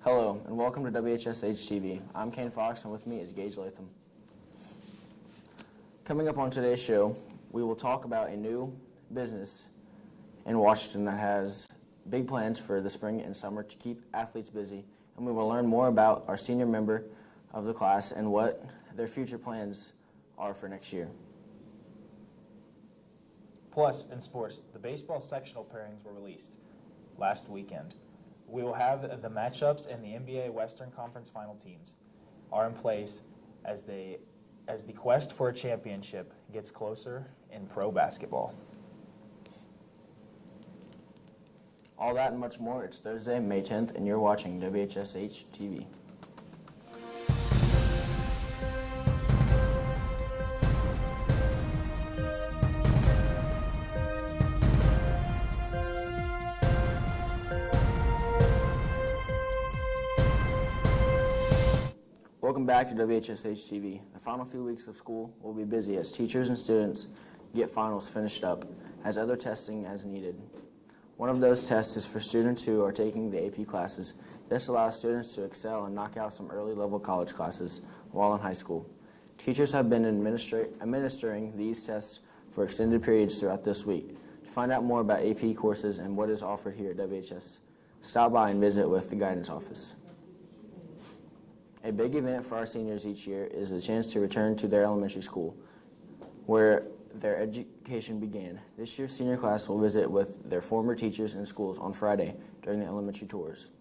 Hello, and welcome to WHSH TV. I'm Kane Fox, and with me is Gage Latham. Coming up on today's show, we will talk about a new business in Washington that has big plans for the spring and summer to keep athletes busy, and we will learn more about our senior member of the class and what their future plans are for next year. Plus, in sports, the baseball sectional pairings were released last weekend. We will have the matchups, and the NBA Western Conference final teams are in place as the quest for a championship gets closer in pro basketball. All that and much more. It's Thursday, May 10th, and you're watching WHSH TV. Welcome back to WHSH TV. The final few weeks of school will be busy as teachers and students get finals finished up, as other testing as needed. One of those tests is for students who are taking the AP classes. This allows students to excel and knock out some early level college classes while in high school. Teachers have been administering these tests for extended periods throughout this week. To find out more about AP courses and what is offered here at WHS, stop by and visit with the guidance office. A big event for our seniors each year is a chance to return to their elementary school, where their education began. This year's senior class will visit with their former teachers and schools on Friday during the elementary tours.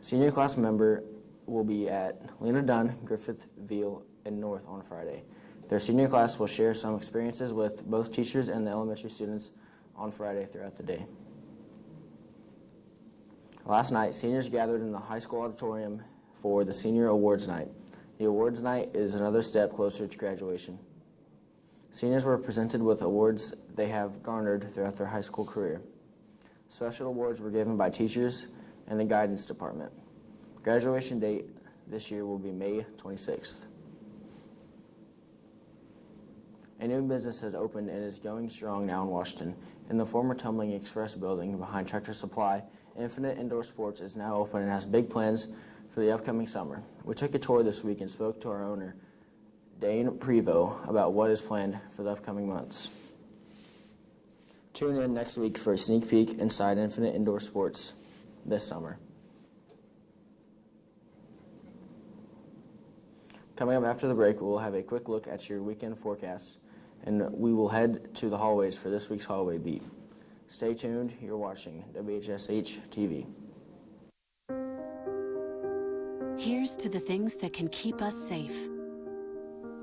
Senior class member will be at Lena Dunn, Griffithville, and North on Friday. Their senior class will share some experiences with both teachers and the elementary students on Friday throughout the day. Last night, seniors gathered in the high school auditorium for the Senior Awards Night. The awards night is another step closer to graduation. Seniors were presented with awards they have garnered throughout their high school career. Special awards were given by teachers and the guidance department. Graduation date this year will be May 26th. A new business has opened and is going strong now in Washington. In the former Tumbling Express building behind Tractor Supply, Infinite Indoor Sports is now open and has big plans for the upcoming summer. We took a tour this week and spoke to our owner, Dane Prevost, about what is planned for the upcoming months. Tune in next week for a sneak peek inside Infinite Indoor Sports this summer. Coming up after the break, we will have a quick look at your weekend forecast, and we will head to the hallways for this week's hallway beat. Stay tuned. You're watching WHSH TV. Here's to the things that can keep us safe.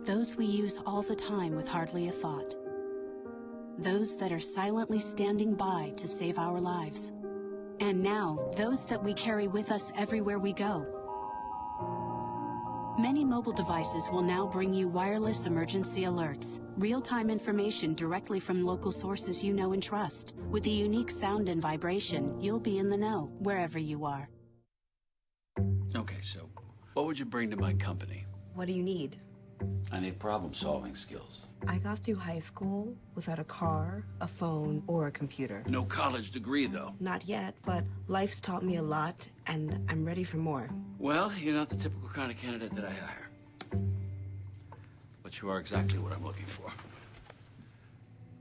Those we use all the time with hardly a thought. Those that are silently standing by to save our lives. And now, those that we carry with us everywhere we go. Many mobile devices will now bring you wireless emergency alerts, real-time information directly from local sources you know and trust. With the unique sound and vibration, you'll be in the know wherever you are. Okay, so what would you bring to my company? What do you need? I need problem-solving skills. I got through high school without a car, a phone, or a computer. No college degree, though. Not yet, but life's taught me a lot, and I'm ready for more. Well, you're not the typical kind of candidate that I hire. But you are exactly what I'm looking for.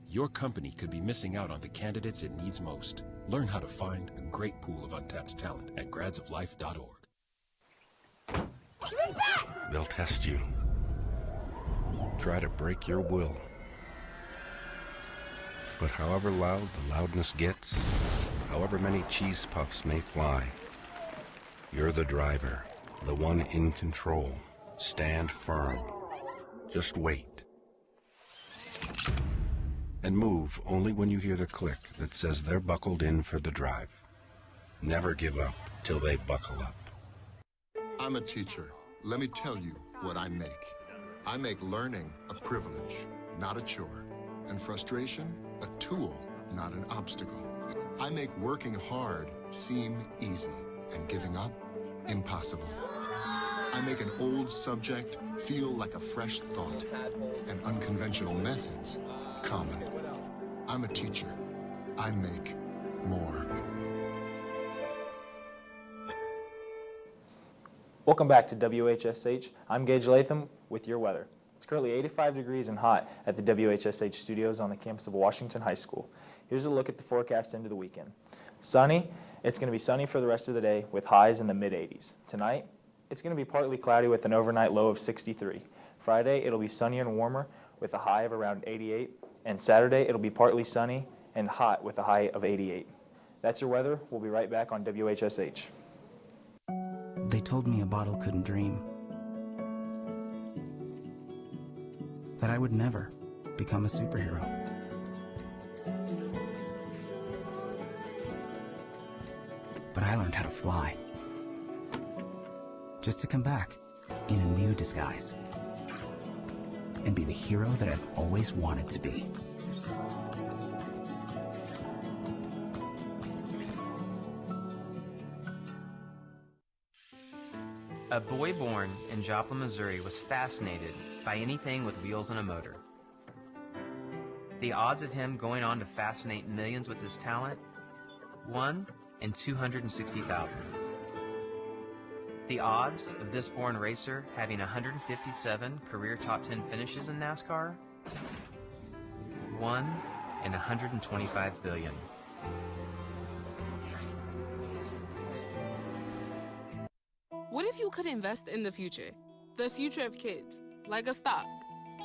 Your company could be missing out on the candidates it needs most. Learn how to find a great pool of untapped talent at gradsoflife.org. They'll test you. Try to break your will. But however loud the loudness gets, however many cheese puffs may fly, you're the driver, the one in control. Stand firm. Just wait. And move only when you hear the click that says they're buckled in for the drive. Never give up till they buckle up. I'm a teacher. Let me tell you what I make. I make learning a privilege, not a chore, and frustration a tool, not an obstacle. I make working hard seem easy and giving up impossible. I make an old subject feel like a fresh thought and unconventional methods common. I'm a teacher. I make more. Welcome back to WHSH. I'm Gage Latham with your weather. It's currently 85 degrees and hot at the WHSH studios on the campus of Washington High School. Here's a look at the forecast into the weekend. Sunny. It's going to be sunny for the rest of the day with highs in the mid-80s. Tonight, it's going to be partly cloudy with an overnight low of 63. Friday, it'll be sunnier and warmer with a high of around 88. And Saturday, it'll be partly sunny and hot with a high of 88. That's your weather. We'll be right back on WHSH. They told me a bottle couldn't dream. That I would never become a superhero. But I learned how to fly. Just to come back in a new disguise. And be the hero that I've always wanted to be. A boy born in Joplin, Missouri was fascinated by anything with wheels and a motor. The odds of him going on to fascinate millions with his talent? 1 in 260,000. The odds of this born racer having 157 career top 10 finishes in NASCAR? 1 in 125 billion. What if you could invest in the future of kids, like a stock?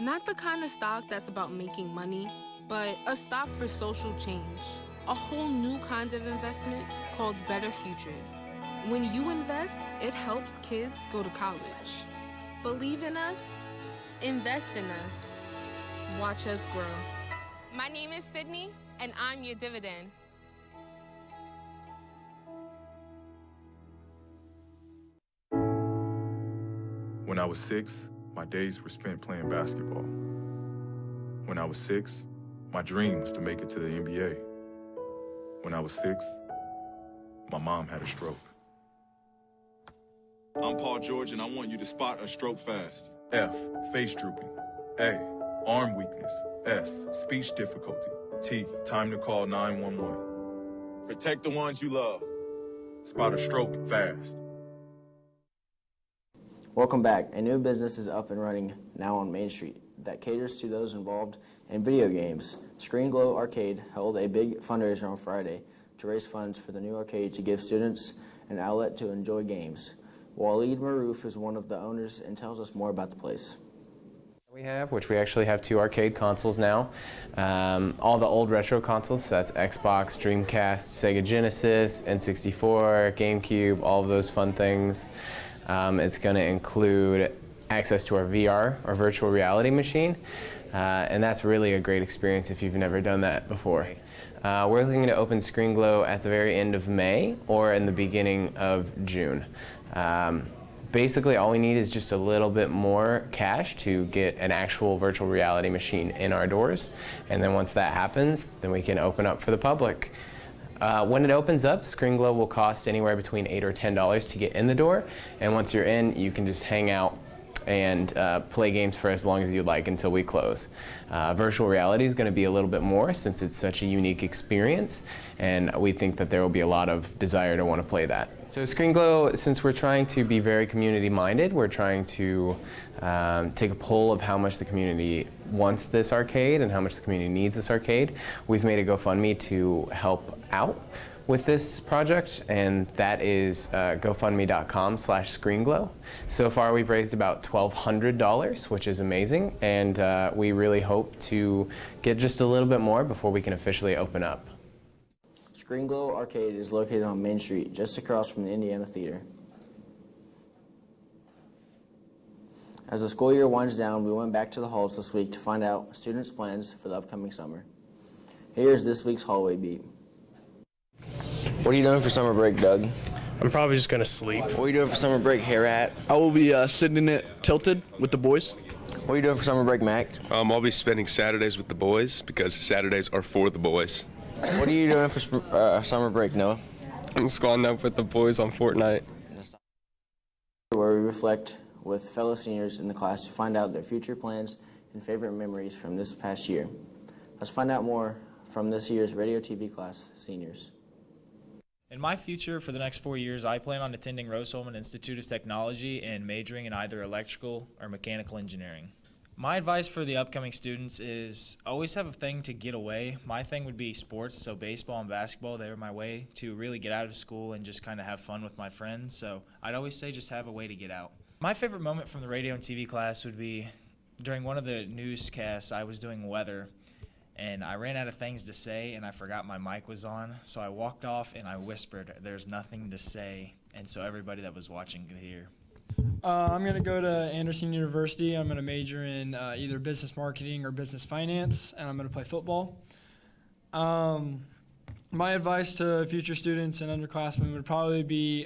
Not the kind of stock that's about making money, but a stock for social change. A whole new kind of investment called Better Futures. When you invest, it helps kids go to college. Believe in us, invest in us, watch us grow. My name is Sydney, and I'm your dividend. When I was 6, my days were spent playing basketball. When I was 6, my dream was to make it to the NBA. When I was 6, my mom had a stroke. I'm Paul George, and I want you to spot a stroke fast. F, face drooping. A, arm weakness. S, speech difficulty. T, time to call 911. Protect the ones you love. Spot a stroke fast. Welcome back. A new business is up and running now on Main Street that caters to those involved in video games. Screen Glow Arcade held a big fundraiser on Friday to raise funds for the new arcade to give students an outlet to enjoy games. Waleed Maroof is one of the owners and tells us more about the place. We actually have 2 arcade consoles now. All the old retro consoles, so that's Xbox, Dreamcast, Sega Genesis, N64, GameCube, all of those fun things. It's going to include access to our VR, our virtual reality machine, and that's really a great experience if you've never done that before. We're looking to open Screen Glow at the very end of May or in the beginning of June. Basically, all we need is just a little bit more cash to get an actual virtual reality machine in our doors, and then once that happens, then we can open up for the public. When it opens up, Screen Glow will cost anywhere between $8 or $10 to get in the door, and once you're in, you can just hang out and play games for as long as you'd like until we close. Virtual reality is going to be a little bit more since it's such a unique experience, and we think that there will be a lot of desire to want to play that. So Screen Glow, since we're trying to be very community minded, we're trying to take a poll of how much the community wants this arcade and how much the community needs this arcade. We've made a GoFundMe to help out with this project, and that is gofundme.com/ScreenGlow. So far we've raised about $1,200, which is amazing, and we really hope to get just a little bit more before we can officially open up. Screen Glow Arcade is located on Main Street, just across from the Indiana Theater. As the school year winds down, we went back to the halls this week to find out students' plans for the upcoming summer. Here's this week's hallway beat. What are you doing for summer break, Doug? I'm probably just going to sleep. What are you doing for summer break, Hair-Hat? I will be sitting at Tilted with the boys. What are you doing for summer break, Mac? I'll be spending Saturdays with the boys because Saturdays are for the boys. What are you doing for summer break, Noah? I'm squatting up with the boys on Fortnite. Where we reflect with fellow seniors in the class to find out their future plans and favorite memories from this past year. Let's find out more from this year's radio TV class seniors. In my future for the next 4 years, I plan on attending Rose-Hulman Institute of Technology and majoring in either electrical or mechanical engineering. My advice for the upcoming students is always have a thing to get away. My thing would be sports, so baseball and basketball, they were my way to really get out of school and just kind of have fun with my friends. So I'd always say just have a way to get out. My favorite moment from the radio and TV class would be during one of the newscasts. I was doing weather, and I ran out of things to say, and I forgot my mic was on. So I walked off and I whispered, "There's nothing to say," and so everybody that was watching could hear. I'm going to go to Anderson University. I'm going to major in either business marketing or business finance, and I'm going to play football. My advice to future students and underclassmen would probably be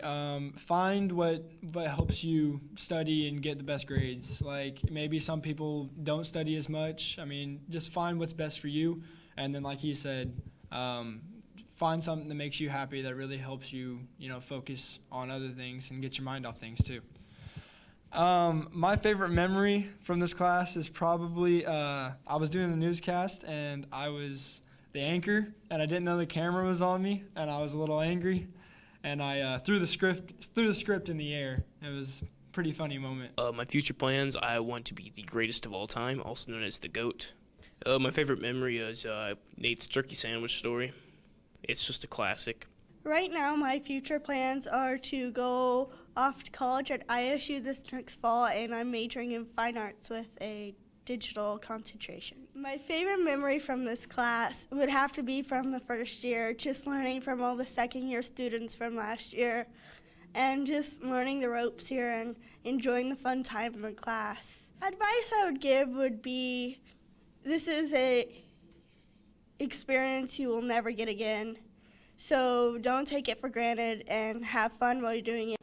find what helps you study and get the best grades. Like maybe some people don't study as much. I mean, just find what's best for you, and then like he said, find something that makes you happy that really helps you, focus on other things and get your mind off things too. My favorite memory from this class is probably I was doing the newscast and I was the anchor and I didn't know the camera was on me and I was a little angry and I threw the script in the air. It was a pretty funny moment. My future plans, I want to be the greatest of all time, also known as the GOAT. My favorite memory is Nate's turkey sandwich story. It's just a classic. Right now, my future plans are to go off to college at ISU this next fall, and I'm majoring in fine arts with a digital concentration. My favorite memory from this class would have to be from the first year, just learning from all the second-year students from last year, and just learning the ropes here and enjoying the fun time in the class. Advice I would give would be, this is a experience you will never get again. So don't take it for granted and have fun while you're doing it.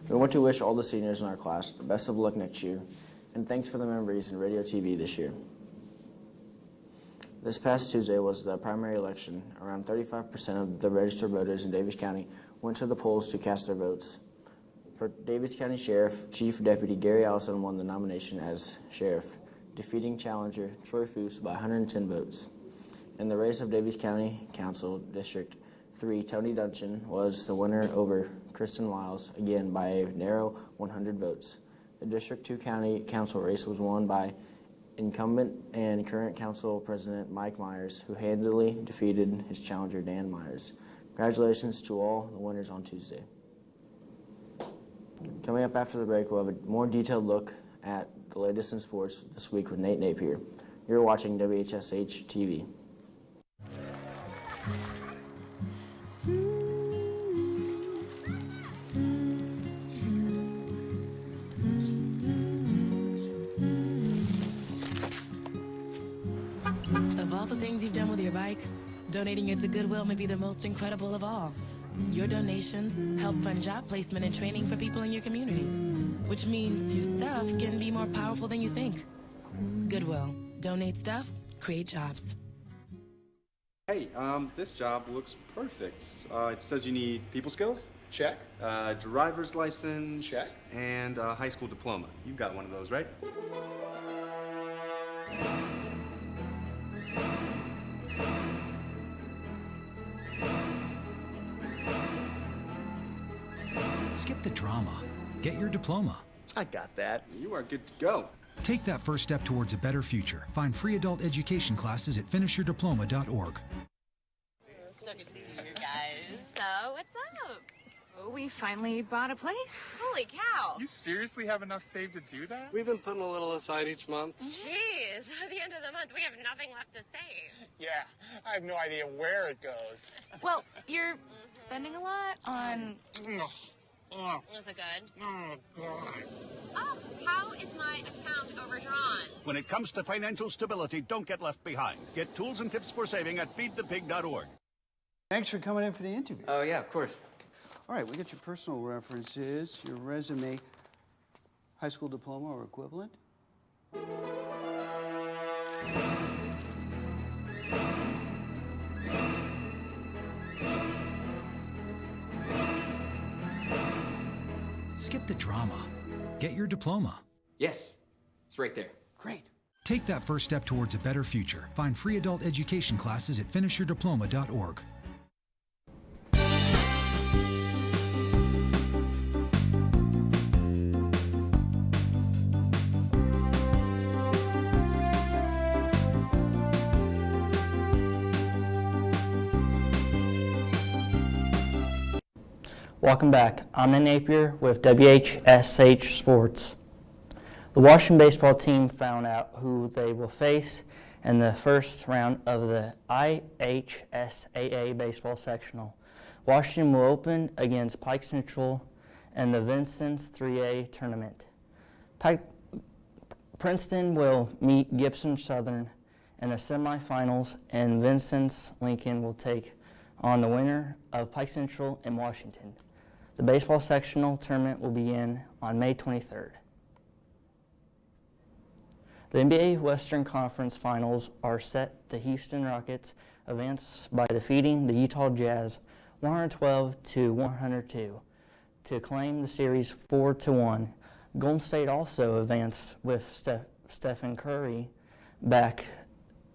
We want to wish all the seniors in our class the best of luck next year, and thanks for the memories in radio TV this year. This past Tuesday was the primary election. Around 35% of the registered voters in Daviess County went to the polls to cast their votes. For Daviess County Sheriff, Chief Deputy Gary Allison won the nomination as sheriff, defeating challenger Troy Foose by 110 votes. In the race of Daviess County Council District 3, Tony Duncan was the winner over Kristen Wiles, again by a narrow 100 votes. The District 2 County Council race was won by incumbent and current council president Mike Myers, who handily defeated his challenger Dan Myers. Congratulations to all the winners on Tuesday. Coming up after the break, we'll have a more detailed look at the latest in sports this week with Nate Napier. You're watching WHSH TV. Of all the things you've done with your bike, donating it to Goodwill may be the most incredible of all. Your donations help fund job placement and training for people in your community, which means your stuff can be more powerful than you think. Goodwill. Donate stuff, create jobs. Hey, this job looks perfect. It says you need people skills? Check. Driver's license? Check. And a high school diploma. You've got one of those, right? Skip the drama. Get your diploma. I got that. You are good to go. Take that first step towards a better future. Find free adult education classes at finishyourdiploma.org. So good to see you guys. So, what's up? Oh, we finally bought a place. Holy cow. You seriously have enough saved to do that? We've been putting a little aside each month. Jeez, at the end of the month, we have nothing left to save. Yeah, I have no idea where it goes. Well, you're spending a lot on... Was it good? Oh, how is my account overdrawn? When it comes to financial stability, don't get left behind. Get tools and tips for saving at feedthepig.org. Thanks for coming in for the interview. Oh, yeah, of course. All right, we got your personal references, your resume, high school diploma or equivalent. Skip the drama. Get your diploma. Yes, it's right there. Great. Take that first step towards a better future. Find free adult education classes at finishyourdiploma.org. Welcome back. I'm Nate Napier with WHSH Sports. The Washington baseball team found out who they will face in the first round of the IHSAA baseball sectional. Washington will open against Pike Central in the Vincent's 3A tournament. Princeton will meet Gibson Southern in the semifinals, and Vincent's Lincoln will take on the winner of Pike Central and Washington. The baseball sectional tournament will begin on May 23rd. The NBA Western Conference Finals are set. The Houston Rockets advance by defeating the Utah Jazz 112-102 to claim the series 4-1. Golden State also advanced with Stephen Curry back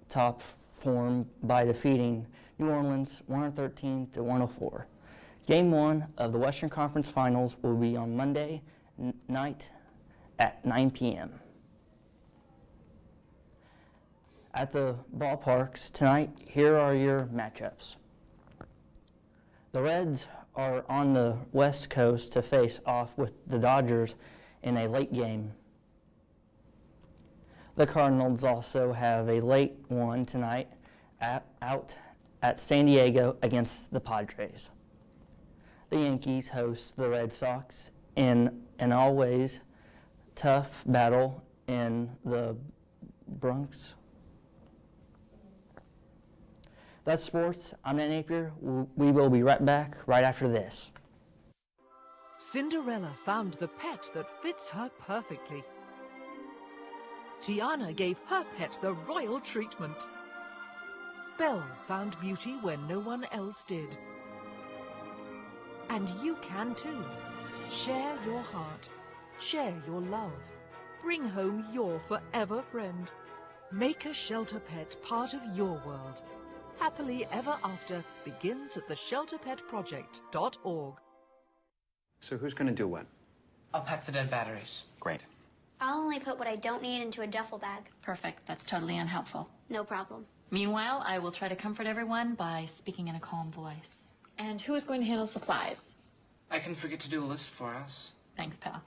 top form by defeating New Orleans 113-104. Game 1 of the Western Conference Finals will be on Monday night at 9 p.m. At the ballparks tonight, here are your matchups. The Reds are on the West Coast to face off with the Dodgers in a late game. The Cardinals also have a late one tonight out at San Diego against the Padres. The Yankees host the Red Sox in an always tough battle in the Bronx. That's sports. I'm Nate Napier. We will be right back right after this. Cinderella found the pet that fits her perfectly. Tiana gave her pet the royal treatment. Belle found beauty where no one else did. And you can too. Share your heart. Share your love. Bring home your forever friend. Make a shelter pet part of your world. Happily Ever After begins at theshelterpetproject.org. So who's going to do what? I'll pack the dead batteries. Great. I'll only put what I don't need into a duffel bag. Perfect. That's totally unhelpful. No problem. Meanwhile, I will try to comfort everyone by speaking in a calm voice. And who is going to handle supplies? I can forget to do a list for us. Thanks, pal.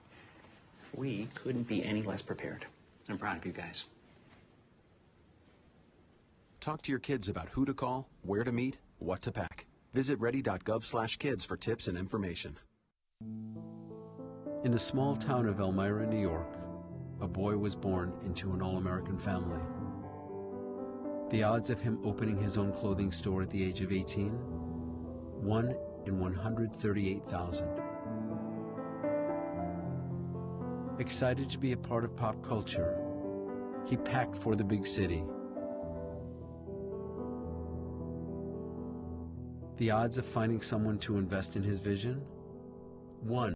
We couldn't be any less prepared. I'm proud of you guys. Talk to your kids about who to call, where to meet, what to pack. Visit ready.gov/kids for tips and information. In the small town of Elmira, New York, a boy was born into an all-American family. The odds of him opening his own clothing store at the age of 18? 1 in 138,000. Excited to be a part of pop culture, he packed for the big city. The odds of finding someone to invest in his vision? 1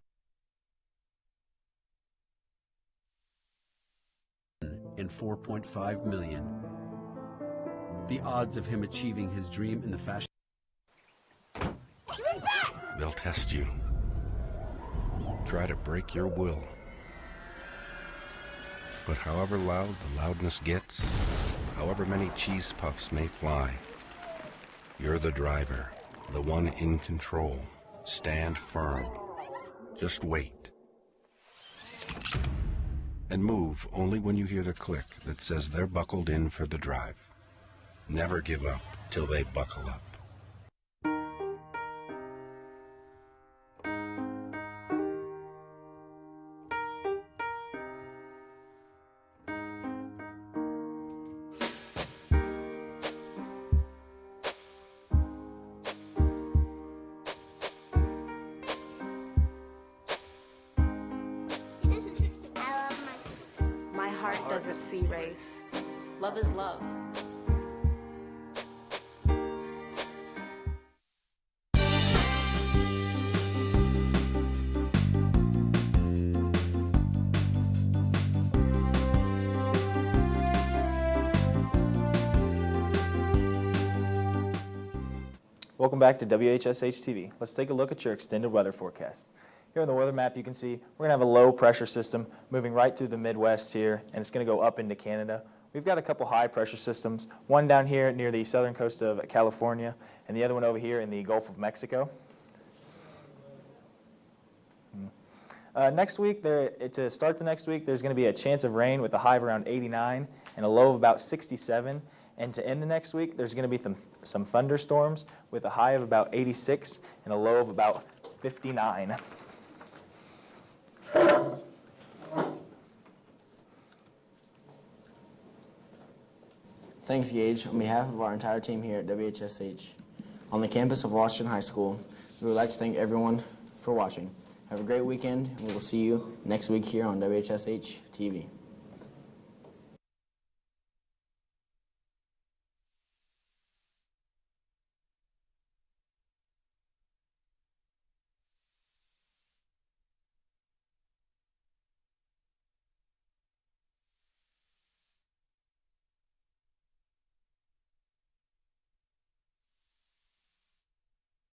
in 4.5 million. The odds of him achieving his dream in the fashion... They'll test you. Try to break your will. But however loud the loudness gets, however many cheese puffs may fly, you're the driver, the one in control. Stand firm. Just wait. And move only when you hear the click that says they're buckled in for the drive. Never give up till they buckle up. My heart doesn't see race. Love is love. Welcome back to WHSH TV. Let's take a look at your extended weather forecast. Here on the weather map, you can see we're going to have a low pressure system moving right through the Midwest here, and it's going to go up into Canada. We've got a couple high pressure systems, one down here near the southern coast of California, and the other one over here in the Gulf of Mexico. Next week, to start the next week, there's going to be a chance of rain with a high of around 89 and a low of about 67. And to end the next week, there's going to be some thunderstorms with a high of about 86 and a low of about 59. Thanks, Gage. On behalf of our entire team here at WHSH, on the campus of Washington High School, we would like to thank everyone for watching. Have a great weekend, and we will see you next week here on WHSH TV.